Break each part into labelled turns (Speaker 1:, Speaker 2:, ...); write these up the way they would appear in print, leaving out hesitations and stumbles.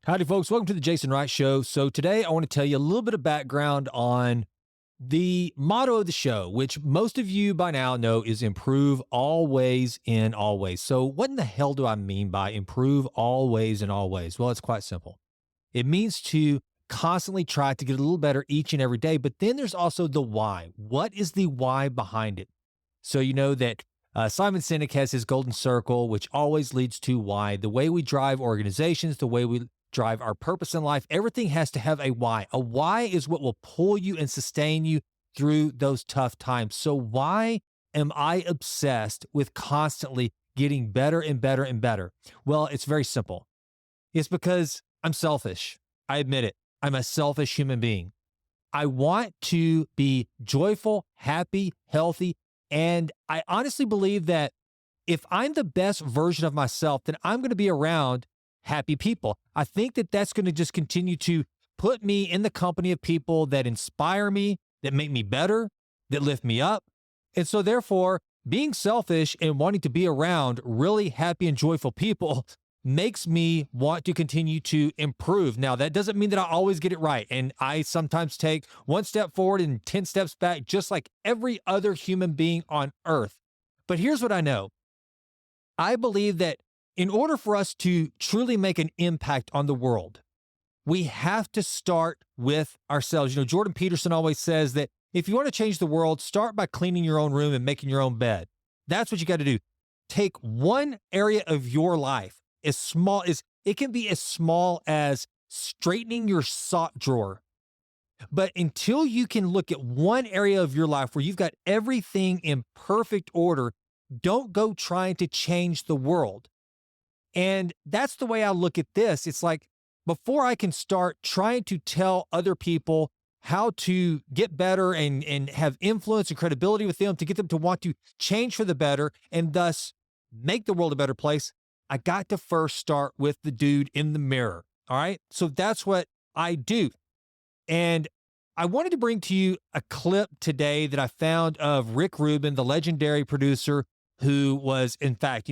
Speaker 1: Howdy, folks. Welcome to the Jason Wright Show. So today I want to tell you a little bit of background on the motto of the show, which most of you by now know is improve always in all ways. So what in the hell do I mean by improve always in all ways? Well, it's quite simple. It means to constantly try to get a little better each and every day. But then there's also the why. What is the why behind it? So you know that Simon Sinek has his golden circle, which always leads to why. The way we drive organizations, the way we drive our purpose in life, everything has to have a why. A why is what will pull you and sustain you through those tough times. So why am I obsessed with constantly getting better and better and better? Well, it's very simple. It's because I'm selfish. I admit it. I'm a selfish human being. I want to be joyful, happy, healthy, and I honestly believe that if I'm the best version of myself, then I'm going to be around happy people. I think that that's going to just continue to put me in the company of people that inspire me, that make me better, that lift me up. And so therefore, being selfish and wanting to be around really happy and joyful people makes me want to continue to improve. Now, that doesn't mean that I always get it right. And I sometimes take one step forward and 10 steps back, just like every other human being on earth. But here's what I know. I believe that in order for us to truly make an impact on the world, we have to start with ourselves. You know, Jordan Peterson always says that if you want to change the world, start by cleaning your own room and making your own bed. That's what you got to do. Take one area of your life, as small as it can be, as small as straightening your sock drawer. But until you can look at one area of your life where you've got everything in perfect order, don't go trying to change the world. And that's the way I look at this. It's like before I can start trying to tell other people how to get better and have influence and credibility with them to get them to want to change for the better and thus make the world a better place, I got to first start with the dude in the mirror. All right. So that's what I do. And I wanted to bring to you a clip today that I found of Rick Rubin, the legendary producer who was, in fact,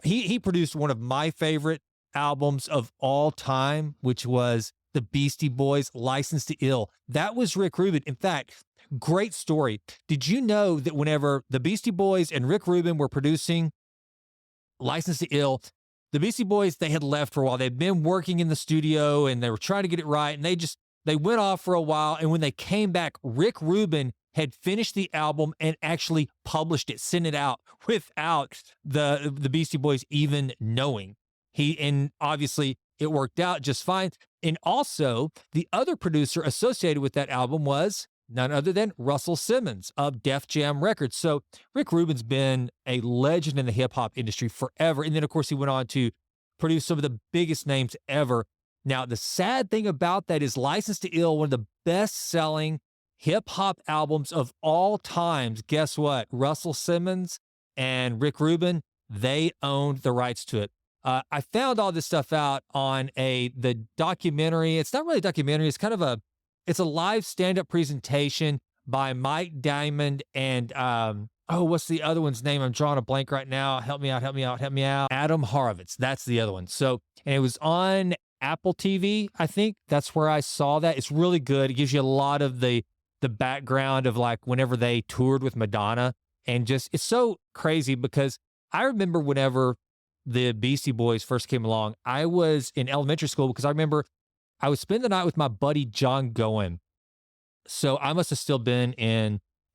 Speaker 1: he produced one of my favorite albums of all time, which was the Beastie Boys' License to Ill. That was Rick Rubin. In fact, great story. Did you know that whenever the Beastie Boys and Rick Rubin were producing License to Ill, the Beastie Boys, they had left for a while. They'd been working in the studio and they were trying to get it right. And they went off for a while. And when they came back, Rick Rubin had finished the album and actually published it, sent it out without the Beastie Boys even knowing. And obviously it worked out just fine. And also the other producer associated with that album was none other than Russell Simmons of Def Jam Records. So Rick Rubin's been a legend in the hip hop industry forever. And then of course he went on to produce some of the biggest names ever. Now, the sad thing about that is License to Ill, one of the best selling hip hop albums of all times. Guess what? Russell Simmons and Rick Rubin, they owned the rights to it. I found all this stuff out on the documentary. It's not really a documentary. It's kind of it's a live stand-up presentation by Mike Diamond and, what's the other one's name? I'm drawing a blank right now. Help me out. Adam Horovitz. That's the other one. So, and it was on Apple TV, I think. That's where I saw that. It's really good. It gives you a lot of the background of like whenever they toured with Madonna, and just, it's so crazy because I remember whenever the Beastie Boys first came along, I was in elementary school because I remember I would spend the night with my buddy John Goen. So I must have still been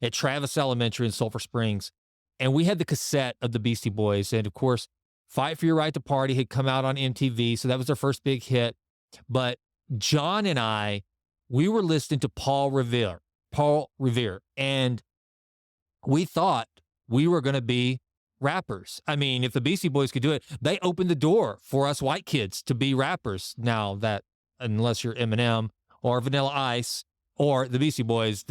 Speaker 1: at Travis Elementary in Sulphur Springs, and we had the cassette of the Beastie Boys. And of course, Fight for Your Right to Party had come out on MTV. So that was their first big hit. But John and we were listening to Paul Revere, and we thought we were going to be rappers. I mean, if the Beastie Boys could do it, they opened the door for us white kids to be rappers. Now that, unless you're Eminem or Vanilla Ice or the Beastie Boys,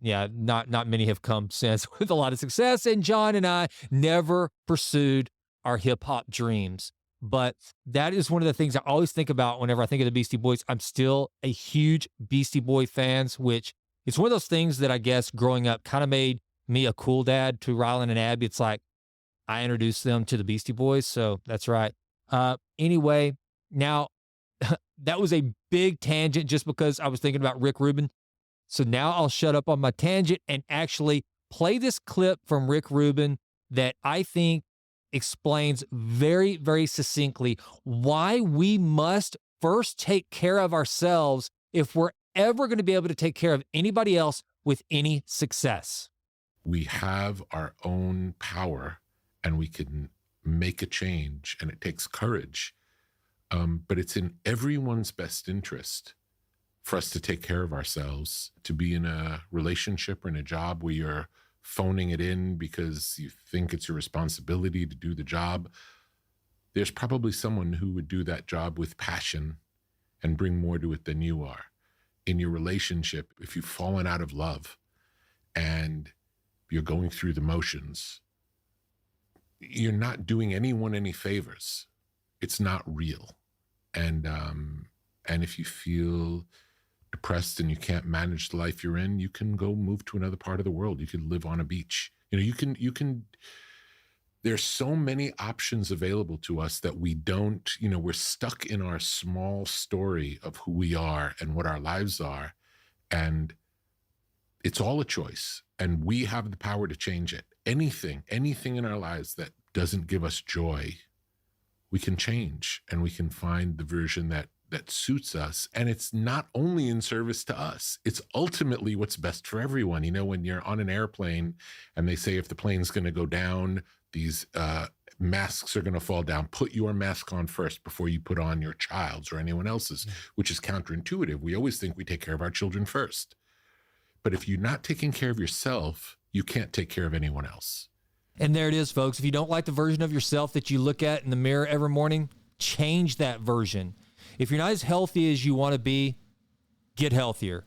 Speaker 1: not many have come since with a lot of success. And John and I never pursued our hip hop dreams. But that is one of the things I always think about whenever I think of the Beastie Boys. I'm still a huge Beastie Boy fans, which it's one of those things that I guess growing up kind of made me a cool dad to Rylan and Abby. It's like I introduced them to the Beastie Boys. So that's right. Anyway, now that was a big tangent just because I was thinking about Rick Rubin. So now I'll shut up on my tangent and actually play this clip from Rick Rubin that I think explains very, very succinctly why we must first take care of ourselves if we're ever going to be able to take care of anybody else with any success.
Speaker 2: We have our own power and we can make a change, and it takes courage. But it's in everyone's best interest for us to take care of ourselves, to be in a relationship or in a job where you're phoning it in because you think it's your responsibility to do the job. There's probably someone who would do that job with passion and bring more to it than you are. In your relationship, if you've fallen out of love and you're going through the motions, you're not doing anyone any favors. It's not real. And if you feel depressed and you can't manage the life you're in, you can go move to another part of the world. You can live on a beach. You can, there's so many options available to us that we don't, we're stuck in our small story of who we are and what our lives are. And it's all a choice. And we have the power to change it. Anything in our lives that doesn't give us joy, we can change, and we can find the version that suits us. And it's not only in service to us, it's ultimately what's best for everyone. When you're on an airplane and they say if the plane's going to go down, these masks are going to fall down, put your mask on first before you put on your child's or anyone else's, which is counterintuitive. We always think we take care of our children first. But if you're not taking care of yourself, you can't take care of anyone else.
Speaker 1: And there it is, folks. If you don't like the version of yourself that you look at in the mirror every morning, change that version. If you're not as healthy as you want to be, get healthier.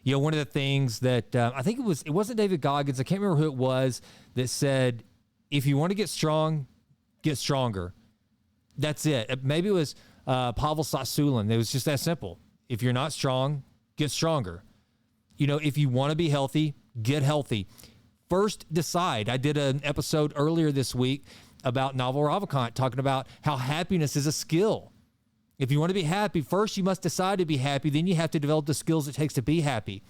Speaker 1: One of the things that I think it wasn't David Goggins, I can't remember who it was, that said, if you want to get strong, get stronger. That's it. Maybe it was Pavel Sasulin. It was just that simple. If you're not strong, get stronger. If you want to be healthy, get healthy. First, decide. I did an episode earlier this week about Naval Ravikant, talking about how happiness is a skill. If you want to be happy, first you must decide to be happy. Then you have to develop the skills it takes to be happy.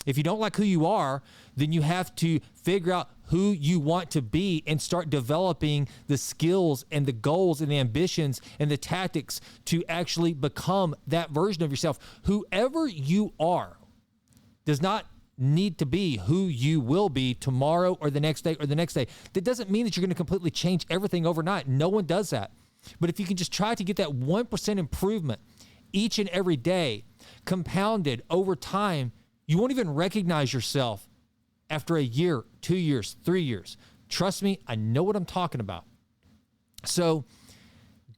Speaker 1: If you don't like who you are, then you have to figure out who you want to be and start developing the skills and the goals and the ambitions and the tactics to actually become that version of yourself. Whoever you are does not need to be who you will be tomorrow or the next day or the next day. That doesn't mean that you're going to completely change everything overnight. No one does that. But if you can just try to get that 1% improvement each and every day, compounded over time, you won't even recognize yourself after a year, 2 years, 3 years. Trust me, I know what I'm talking about. So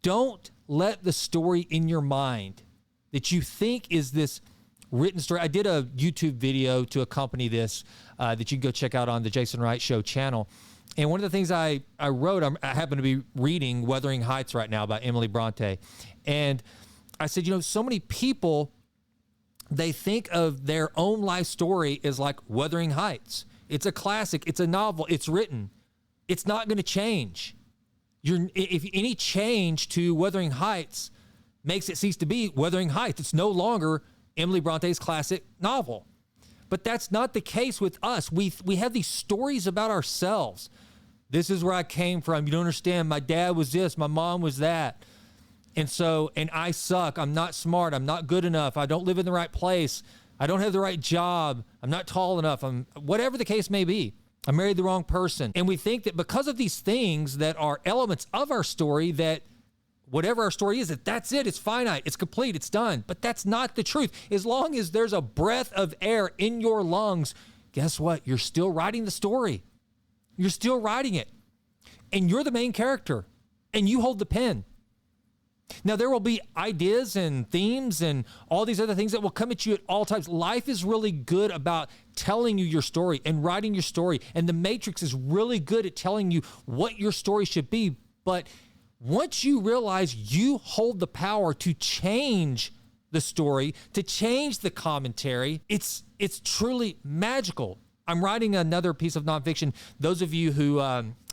Speaker 1: don't let the story in your mind that you think is this written story. I did a YouTube video to accompany this that you can go check out on the Jason Wright Show channel. And one of the things I wrote, I happen to be reading Wuthering Heights right now by Emily Bronte. And I said, so many people, they think of their own life story as like Wuthering Heights. It's a classic. It's a novel. It's written. It's not going to change. If any change to Wuthering Heights makes it cease to be Wuthering Heights, it's no longer Emily Bronte's classic novel. But that's not the case with us. We have these stories about ourselves. This is where I came from. You don't understand. My dad was this. My mom was that. And I suck. I'm not smart. I'm not good enough. I don't live in the right place. I don't have the right job. I'm not tall enough. Whatever the case may be. I married the wrong person. And we think that because of these things that are elements of our story, that whatever our story is, that's it. It's finite. It's complete. It's done. But that's not the truth. As long as there's a breath of air in your lungs, guess what? You're still writing the story. You're still writing it. And you're the main character. And you hold the pen. Now, there will be ideas and themes and all these other things that will come at you at all times. Life is really good about telling you your story and writing your story. And the Matrix is really good at telling you what your story should be. But once you realize you hold the power to change the story, to change the commentary, it's truly magical. I'm writing another piece of nonfiction. Those of you who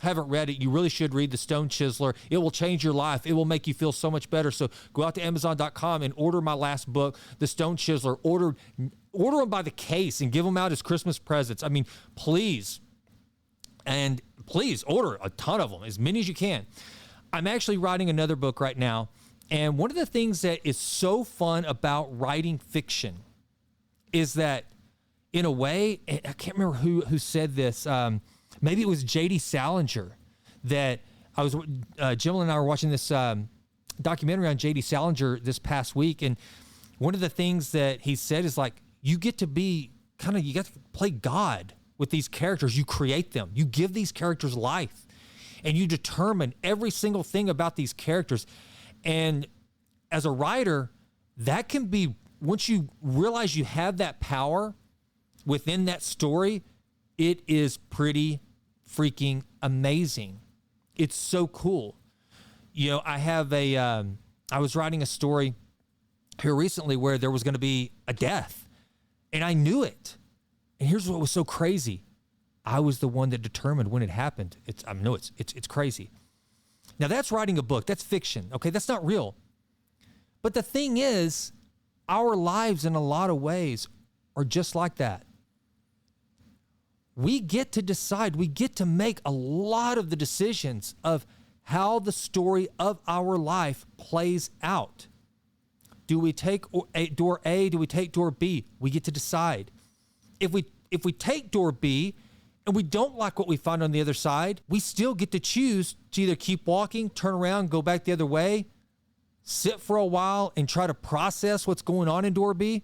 Speaker 1: haven't read it, you really should read The Stone Chiseler. It will change your life. It will make you feel so much better. So go out to Amazon.com and order my last book, The Stone Chiseler. Order them by the case and give them out as Christmas presents. I mean, please. And please order a ton of them, as many as you can. I'm actually writing another book right now. And one of the things that is so fun about writing fiction is that, in a way, I can't remember who said this. Maybe it was J.D. Salinger that Jill and I were watching this documentary on J.D. Salinger this past week. And one of the things that he said is like, you get to play God with these characters. You create them. You give these characters life. And you determine every single thing about these characters. And as a writer, that can be, once you realize you have that power within that story, it is pretty freaking amazing. It's so cool. You know, I was writing a story here recently where there was going to be a death, and I knew it. And here's what was so crazy. I was the one that determined when it happened. It's crazy. Now that's writing a book. That's fiction. Okay, that's not real. But the thing is, our lives in a lot of ways are just like that. We get to decide. We get to make a lot of the decisions of how the story of our life plays out. Do we take door A? Do we take door B? We get to decide. If we take door B and we don't like what we find on the other side, we still get to choose to either keep walking, turn around, go back the other way, sit for a while and try to process what's going on in door B.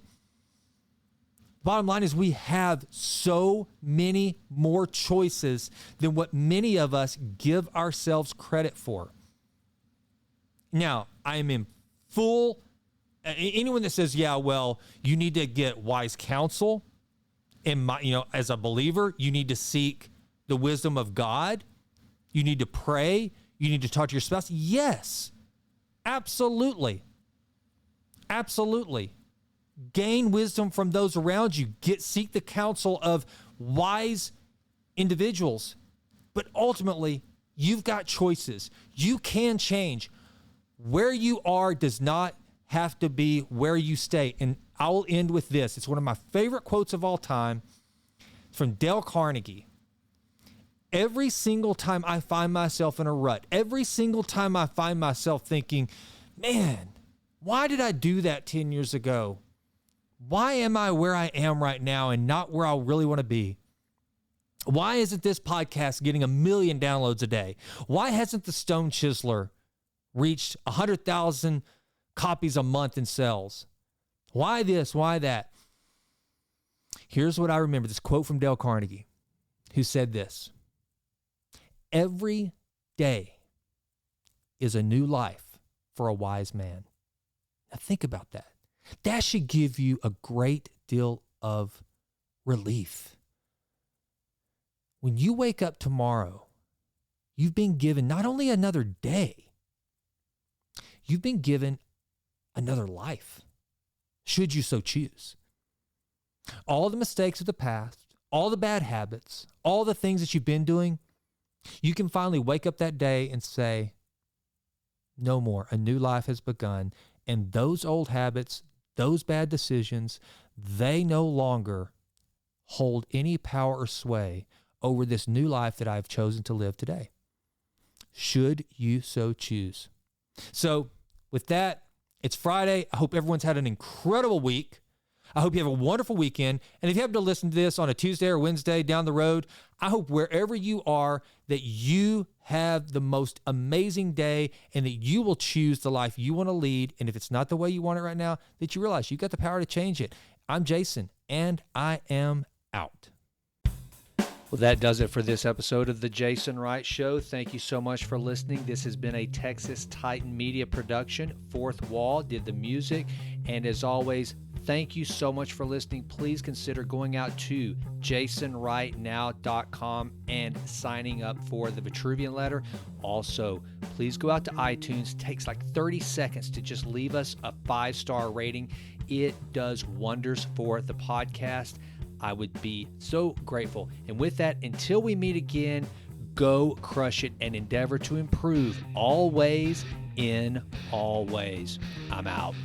Speaker 1: Bottom line is we have so many more choices than what many of us give ourselves credit for. Now, I am in full, anyone that says, yeah, well, you need to get wise counsel, as a believer, you need to seek the wisdom of God. You need to pray. You need to talk to your spouse. Yes, absolutely. Absolutely. Gain wisdom from those around you. Seek the counsel of wise individuals. But ultimately, you've got choices. You can change. Where you are does not have to be where you stay. And I will end with this. It's one of my favorite quotes of all time. It's from Dale Carnegie. Every single time I find myself in a rut, every single time I find myself thinking, man, why did I do that 10 years ago? Why am I where I am right now and not where I really want to be? Why isn't this podcast getting 1 million downloads a day? Why hasn't The Stone Chiseler reached 100,000 copies a month in sales? Why this? Why that? Here's what I remember. This quote from Dale Carnegie, who said this: every day is a new life for a wise man. Now think about that. That should give you a great deal of relief. When you wake up tomorrow, you've been given not only another day, you've been given another life, should you so choose. All the mistakes of the past, all the bad habits, all the things that you've been doing, you can finally wake up that day and say, no more. A new life has begun. And those old habits, those bad decisions, they no longer hold any power or sway over this new life that I've chosen to live today, should you so choose. So with that, it's Friday. I hope everyone's had an incredible week. I hope you have a wonderful weekend. And if you happen to listen to this on a Tuesday or Wednesday down the road, I hope wherever you are that you have the most amazing day and that you will choose the life you want to lead. And if it's not the way you want it right now, that you realize you've got the power to change it. I'm Jason, and I am out. Well, that does it for this episode of The Jason Wright Show. Thank you so much for listening. This has been a Texas Titan Media production. Fourth Wall did the music. And as always, thank you so much for listening. Please consider going out to jasonwrightnow.com and signing up for the Vitruvian Letter. Also, please go out to iTunes. It takes like 30 seconds to just leave us a 5-star rating. It does wonders for the podcast. I would be so grateful. And with that, until we meet again, go crush it and endeavor to improve always in all ways. I'm out.